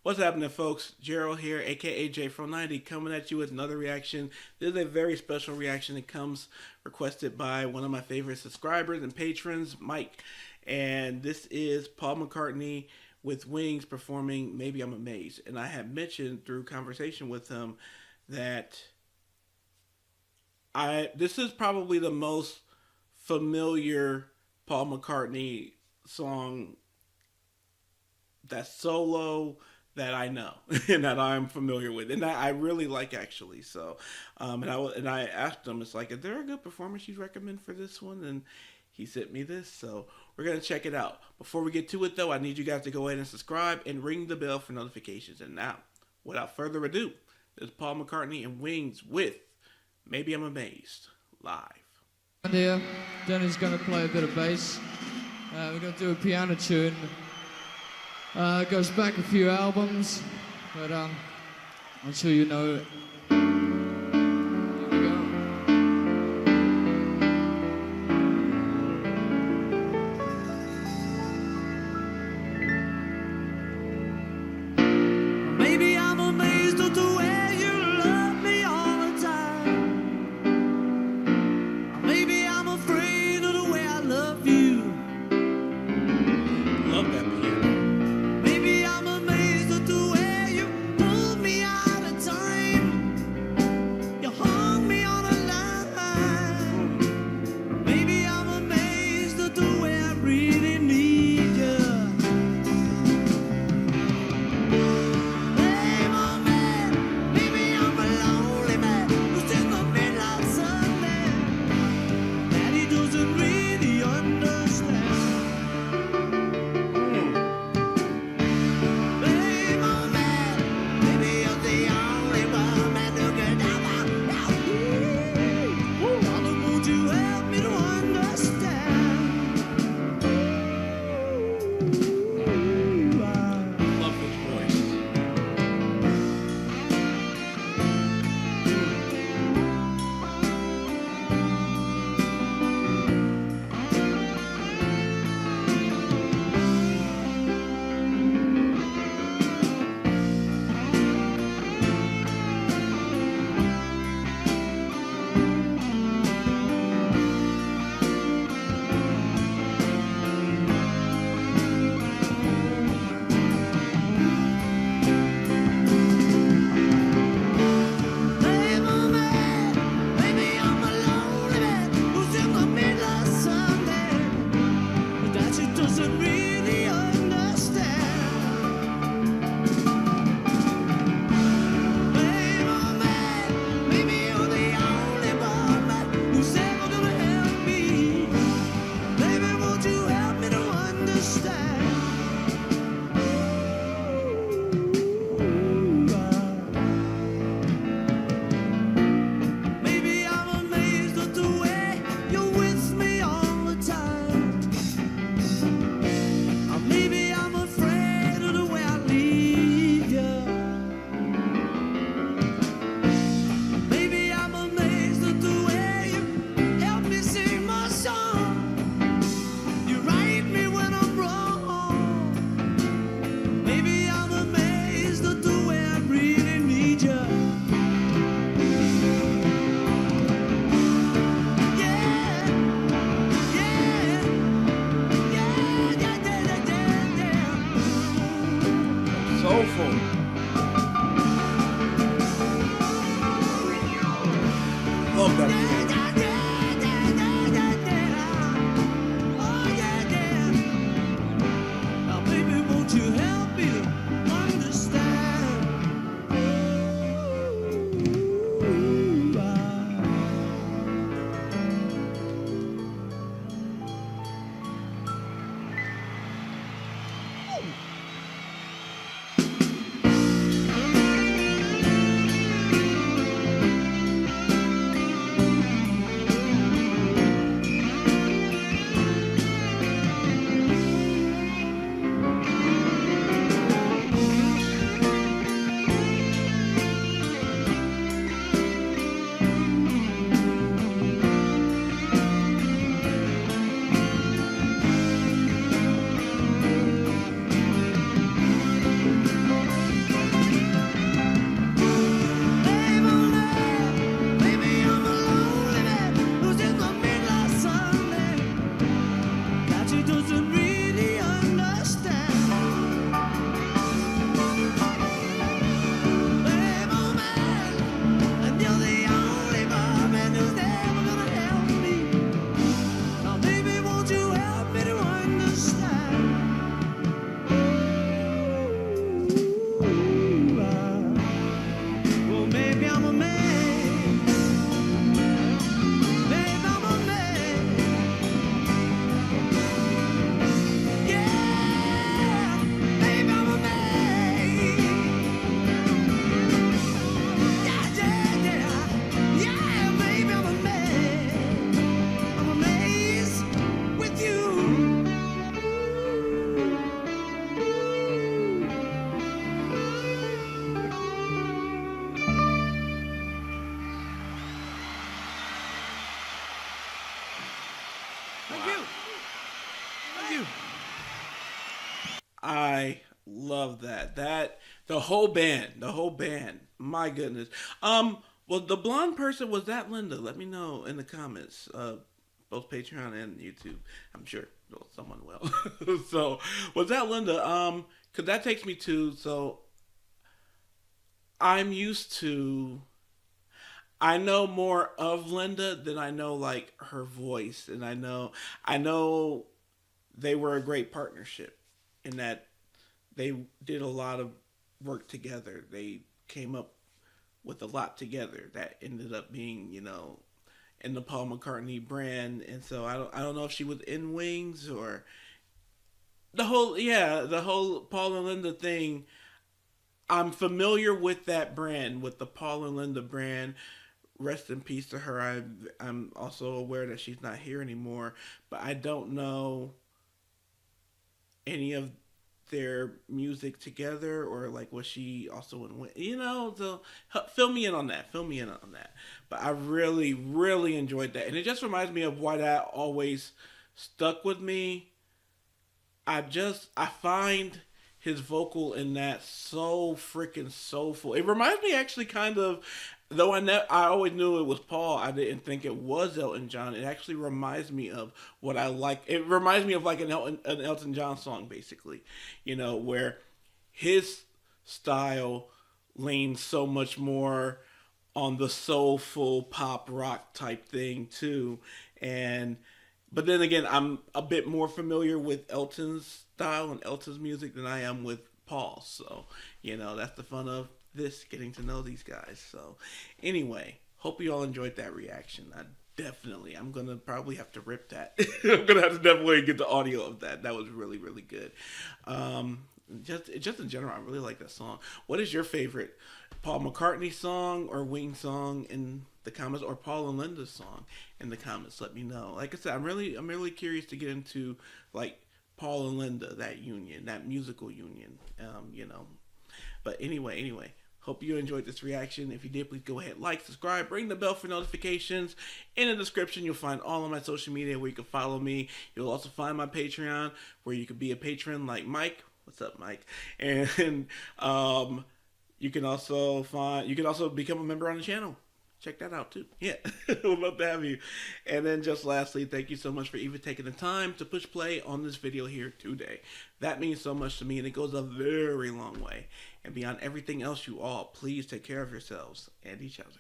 What's happening, folks? Gerald here, aka J490, coming at you with another reaction. This is a very special reaction. It comes requested by one of my favorite subscribers and patrons, Mike. And this is Paul McCartney with Wings performing Maybe I'm Amazed. And I had mentioned through conversation with him that this is probably the most familiar Paul McCartney song that's solo that I know and that I'm familiar with, and that I really like actually. So, and I asked him, it's like, is there a good performance you'd recommend for this one? And he sent me this, so we're gonna check it out. Before we get to it, though, I need you guys to go ahead and subscribe and ring the bell for notifications. And now, without further ado, this is Paul McCartney and Wings with Maybe I'm Amazed live. And here, Danny's gonna play a bit of bass. We're gonna do a piano tune. It goes back a few albums, but I'm sure you know it. Here we go. Maybe I'm amazed at the way you love me all the time. Maybe I'm afraid of the way I love you. Love that piano. Maybe I'm amazed at the way you pull me out of time. The whole band. The whole band. My goodness. Well, the blonde person, was that Linda? Let me know in the comments. Both Patreon and YouTube. I'm sure someone will. So, was that Linda? Cause that takes me to, so I'm used to, I know more of Linda than I know like her voice, and I know they were a great partnership in that they did a lot of work together. They came up with a lot together that ended up being, in the Paul McCartney brand. And so I don't know if she was in Wings or the whole Paul and Linda thing. I'm familiar with that brand, with the Paul and Linda brand. Rest in peace to her. I'm also aware that she's not here anymore, but I don't know any of their music together, or like was she also in, so fill me in on that, but I really really enjoyed that, and it just reminds me of why that always stuck with me. I find his vocal in that so freaking soulful. It reminds me actually kind of, though I always knew it was Paul, I didn't think it was Elton John. It actually reminds me of what I like. It reminds me of like an Elton John song, basically, where his style leans so much more on the soulful pop rock type thing too. And but then again, I'm a bit more familiar with Elton's style and Elton's music than I am with Paul. So, that's the fun of this, getting to know these guys. So, anyway, hope you all enjoyed that reaction. I'm going to probably have to rip that. I'm going to have to definitely get the audio of that. That was really, really good. Just in general, I really like that song. What is your favorite Paul McCartney song or Wing song in the comments, or Paul and Linda's song in the comments? Let me know. Like I said, I'm really curious to get into like Paul and Linda, that union, that musical union. But anyway, hope you enjoyed this reaction. If you did, please go ahead, like, subscribe, ring the bell for notifications. In the description, you'll find all of my social media where you can follow me. You'll also find my Patreon where you can be a patron like Mike. What's up, Mike? And you can also become a member on the channel. Check that out too. Yeah, we'd love to have you. And then just lastly, thank you so much for even taking the time to push play on this video here today. That means so much to me, and it goes a very long way. And beyond everything else, you all, please take care of yourselves and each other.